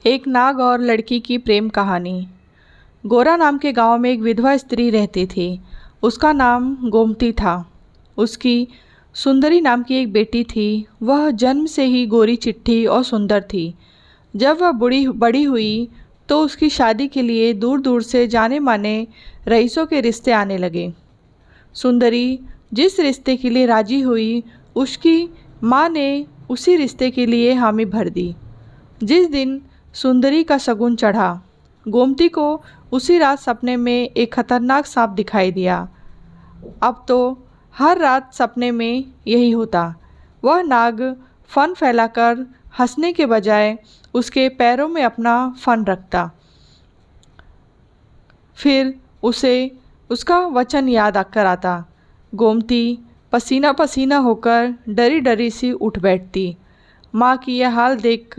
एक नाग और लड़की की प्रेम कहानी। गोरा नाम के गांव में एक विधवा स्त्री रहती थी। उसका नाम गोमती था। उसकी सुंदरी नाम की एक बेटी थी। वह जन्म से ही गोरी चिट्ठी और सुंदर थी। जब वह बड़ी हुई तो उसकी शादी के लिए दूर दूर से जाने माने रईसों के रिश्ते आने लगे। सुंदरी जिस रिश्ते के लिए राजी हुई, उसकी माँ ने उसी रिश्ते के लिए हामी भर दी। जिस दिन सुंदरी का शगुन चढ़ा, गोमती को उसी रात सपने में एक खतरनाक सांप दिखाई दिया। अब तो हर रात सपने में यही होता। वह नाग फन फैलाकर हंसने के बजाय उसके पैरों में अपना फन रखता। फिर उसे उसका वचन याद आकर आता। गोमती पसीना पसीना होकर डरी डरी सी उठ बैठती। माँ की यह हाल देख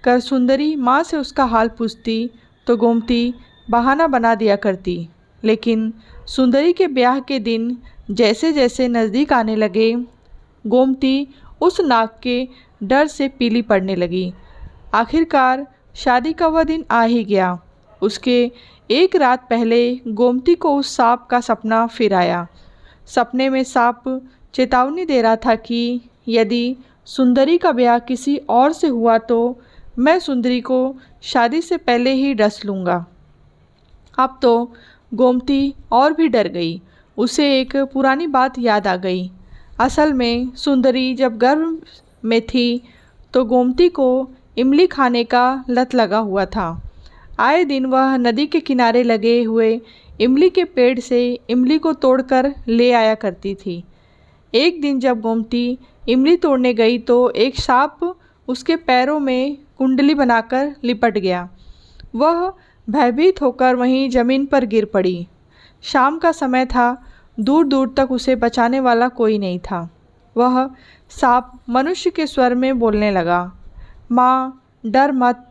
कर सुंदरी माँ से उसका हाल पूछती तो गोमती बहाना बना दिया करती। लेकिन सुंदरी के ब्याह के दिन जैसे जैसे नज़दीक आने लगे, गोमती उस नाग के डर से पीली पड़ने लगी। आखिरकार शादी का वह दिन आ ही गया। उसके एक रात पहले गोमती को उस सांप का सपना फिर आया। सपने में सांप चेतावनी दे रहा था कि यदि सुंदरी का ब्याह किसी और से हुआ तो मैं सुंदरी को शादी से पहले ही डस लूँगा। अब तो गोमती और भी डर गई। उसे एक पुरानी बात याद आ गई। असल में सुंदरी जब गर्भ में थी तो गोमती को इमली खाने का लत लगा हुआ था। आए दिन वह नदी के किनारे लगे हुए इमली के पेड़ से इमली को तोड़कर ले आया करती थी। एक दिन जब गोमती इमली तोड़ने गई तो एक सांप उसके पैरों में कुंडली बनाकर लिपट गया। वह भयभीत होकर वहीं ज़मीन पर गिर पड़ी। शाम का समय था। दूर दूर तक उसे बचाने वाला कोई नहीं था। वह सांप मनुष्य के स्वर में बोलने लगा, माँ डर मत,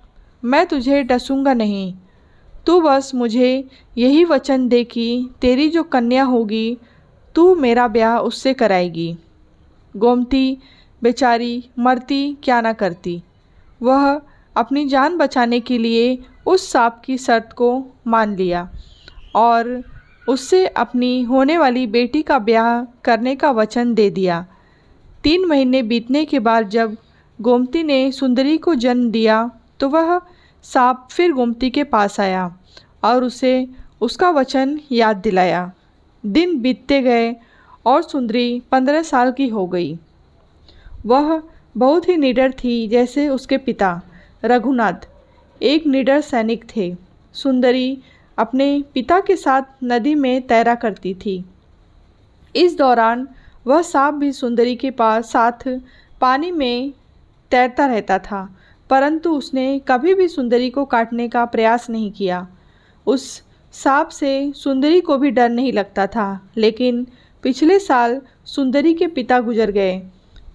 मैं तुझे डसूंगा नहीं। तू बस मुझे यही वचन दे कि तेरी जो कन्या होगी तू मेरा ब्याह उससे कराएगी। गोमती बेचारी मरती क्या ना करती। वह अपनी जान बचाने के लिए उस सांप की शर्त को मान लिया और उससे अपनी होने वाली बेटी का ब्याह करने का वचन दे दिया। 3 महीने बीतने के बाद जब गोमती ने सुंदरी को जन्म दिया तो वह सांप फिर गोमती के पास आया और उसे उसका वचन याद दिलाया। दिन बीतते गए और सुंदरी 15 साल की हो गई। वह बहुत ही निडर थी, जैसे उसके पिता रघुनाथ एक निडर सैनिक थे। सुंदरी अपने पिता के साथ नदी में तैरा करती थी। इस दौरान वह सांप भी सुंदरी के पास साथ पानी में तैरता रहता था, परंतु उसने कभी भी सुंदरी को काटने का प्रयास नहीं किया। उस सांप से सुंदरी को भी डर नहीं लगता था। लेकिन पिछले साल सुंदरी के पिता गुजर गए।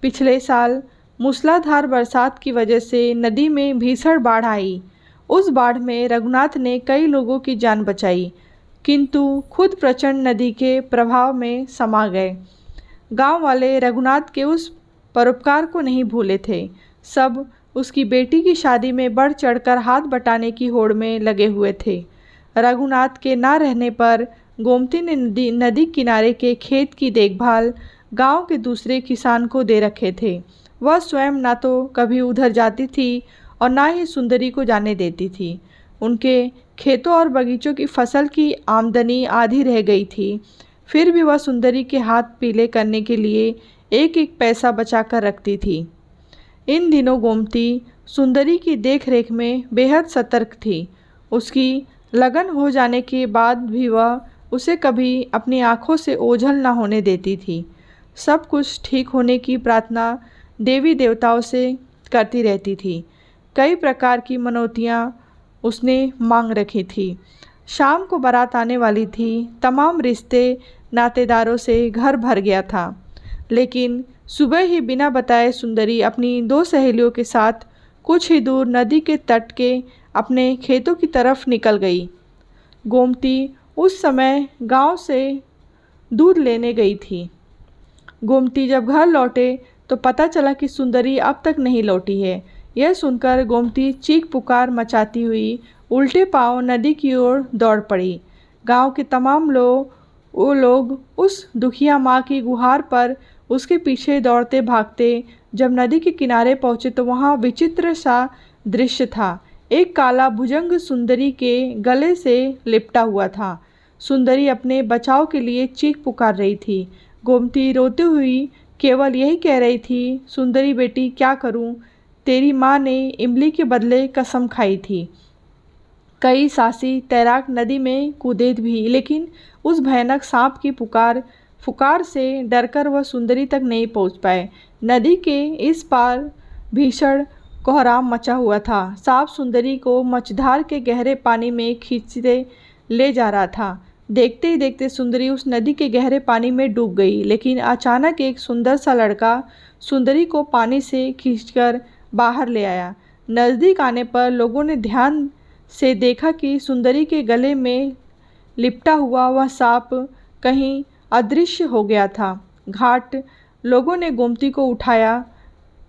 पिछले साल मूसलाधार बरसात की वजह से नदी में भीषण बाढ़ आई। उस बाढ़ में रघुनाथ ने कई लोगों की जान बचाई, किंतु खुद प्रचंड नदी के प्रभाव में समा गए। गांव वाले रघुनाथ के उस परोपकार को नहीं भूले थे। सब उसकी बेटी की शादी में बढ़ चढ़कर हाथ बटाने की होड़ में लगे हुए थे। रघुनाथ के ना रहने पर गोमती ने नदी किनारे के खेत की देखभाल गांव के दूसरे किसान को दे रखे थे। वह स्वयं ना तो कभी उधर जाती थी और ना ही सुंदरी को जाने देती थी। उनके खेतों और बगीचों की फसल की आमदनी आधी रह गई थी। फिर भी वह सुंदरी के हाथ पीले करने के लिए एक एक पैसा बचा कर रखती थी। इन दिनों गोमती सुंदरी की देखरेख में बेहद सतर्क थी। उसकी लगन हो जाने के बाद भी वह उसे कभी अपनी आंखों से ओझल न होने देती थी। सब कुछ ठीक होने की प्रार्थना देवी देवताओं से करती रहती थी। कई प्रकार की मनौतियाँ उसने मांग रखी थी। शाम को बारात आने वाली थी। तमाम रिश्ते नातेदारों से घर भर गया था। लेकिन सुबह ही बिना बताए सुंदरी अपनी 2 सहेलियों के साथ कुछ ही दूर नदी के तट के अपने खेतों की तरफ निकल गई। गोमती उस समय गांव से दूध लेने गई थी। गोमती जब घर लौटे तो पता चला कि सुंदरी अब तक नहीं लौटी है। यह सुनकर गोमती चीख पुकार मचाती हुई उल्टे पांव नदी की ओर दौड़ पड़ी। गांव के तमाम लोग उस दुखिया माँ की गुहार पर उसके पीछे दौड़ते भागते जब नदी के किनारे पहुँचे तो वहाँ विचित्र सा दृश्य था। एक काला भुजंग सुंदरी के गले से लिपटा हुआ था। सुंदरी अपने बचाव के लिए चीख पुकार रही थी। गोमती रोती हुई केवल यही कह रही थी, सुंदरी बेटी क्या करूं? तेरी माँ ने इमली के बदले कसम खाई थी। कई साहसी तैराक नदी में कूदे भी, लेकिन उस भयानक सांप की फुकार से डरकर वह सुंदरी तक नहीं पहुंच पाए। नदी के इस पार भीषण कोहराम मचा हुआ था। सांप सुंदरी को मझधार के गहरे पानी में खींचते ले जा रहा था। देखते ही देखते सुंदरी उस नदी के गहरे पानी में डूब गई। लेकिन अचानक एक सुंदर सा लड़का सुंदरी को पानी से खींचकर बाहर ले आया। नज़दीक आने पर लोगों ने ध्यान से देखा कि सुंदरी के गले में लिपटा हुआ वह सांप कहीं अदृश्य हो गया था। घाट लोगों ने गोमती को उठाया,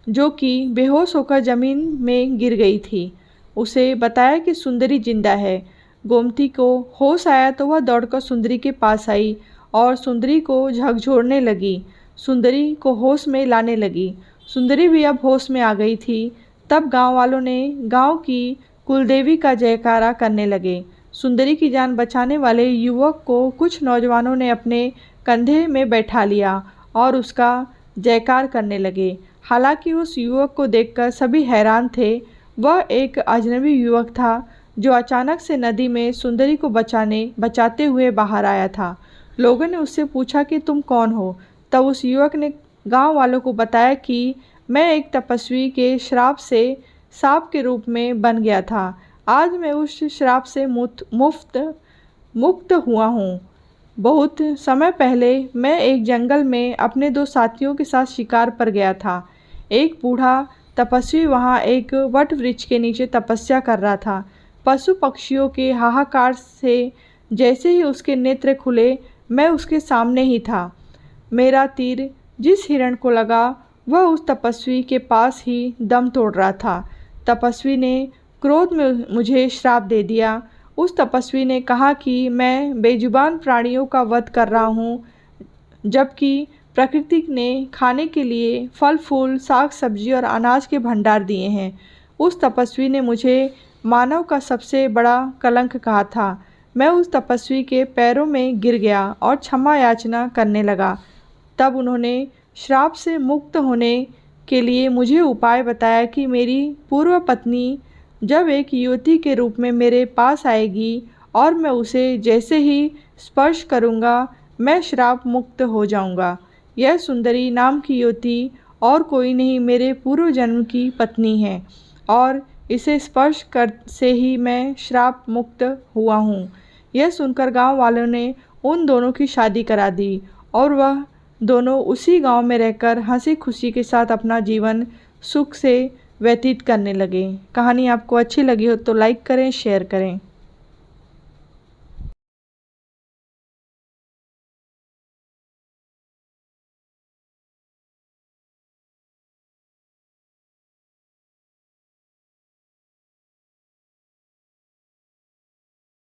जो कि बेहोश होकर जमीन में गिर गई थी। उसे बताया कि सुंदरी जिंदा है। गोमती को होश आया तो वह दौड़कर सुंदरी के पास आई और सुंदरी को झकझोरने लगी, सुंदरी को होश में लाने लगी। सुंदरी भी अब होश में आ गई थी। तब गांव वालों ने गांव की कुलदेवी का जयकारा करने लगे। सुंदरी की जान बचाने वाले युवक को कुछ नौजवानों ने अपने कंधे में बैठा लिया और उसका जयकार करने लगे। हालांकि उस युवक को देखकर सभी हैरान थे। वह एक अजनबी युवक था जो अचानक से नदी में सुंदरी को बचाते हुए बाहर आया था। लोगों ने उससे पूछा कि तुम कौन हो? तब उस युवक ने गांव वालों को बताया कि मैं एक तपस्वी के श्राप से सांप के रूप में बन गया था। आज मैं उस श्राप से मुक्त हुआ हूँ। बहुत समय पहले मैं एक जंगल में अपने 2 साथियों के साथ शिकार पर गया था। एक बूढ़ा तपस्वी वहाँ एक वट वृक्ष के नीचे तपस्या कर रहा था। पशु पक्षियों के हाहाकार से जैसे ही उसके नेत्र खुले, मैं उसके सामने ही था। मेरा तीर जिस हिरण को लगा वह उस तपस्वी के पास ही दम तोड़ रहा था। तपस्वी ने क्रोध में मुझे श्राप दे दिया। उस तपस्वी ने कहा कि मैं बेजुबान प्राणियों का वध कर रहा हूँ, जबकि प्रकृति ने खाने के लिए फल फूल, साग सब्जी और अनाज के भंडार दिए हैं। उस तपस्वी ने मुझे मानव का सबसे बड़ा कलंक कहा था। मैं उस तपस्वी के पैरों में गिर गया और क्षमा याचना करने लगा। तब उन्होंने श्राप से मुक्त होने के लिए मुझे उपाय बताया कि मेरी पूर्व पत्नी जब एक युवती के रूप में मेरे पास आएगी और मैं उसे जैसे ही स्पर्श करूँगा मैं श्राप मुक्त हो जाऊँगा। यह सुंदरी नाम की युवती और कोई नहीं, मेरे पूर्व जन्म की पत्नी है और इसे स्पर्श कर से ही मैं श्राप मुक्त हुआ हूँ। यह सुनकर गांव वालों ने उन दोनों की शादी करा दी और वह दोनों उसी गांव में रहकर हंसी खुशी के साथ अपना जीवन सुख से व्यतीत करने लगे। कहानी आपको अच्छी लगी हो तो लाइक करें, शेयर करें।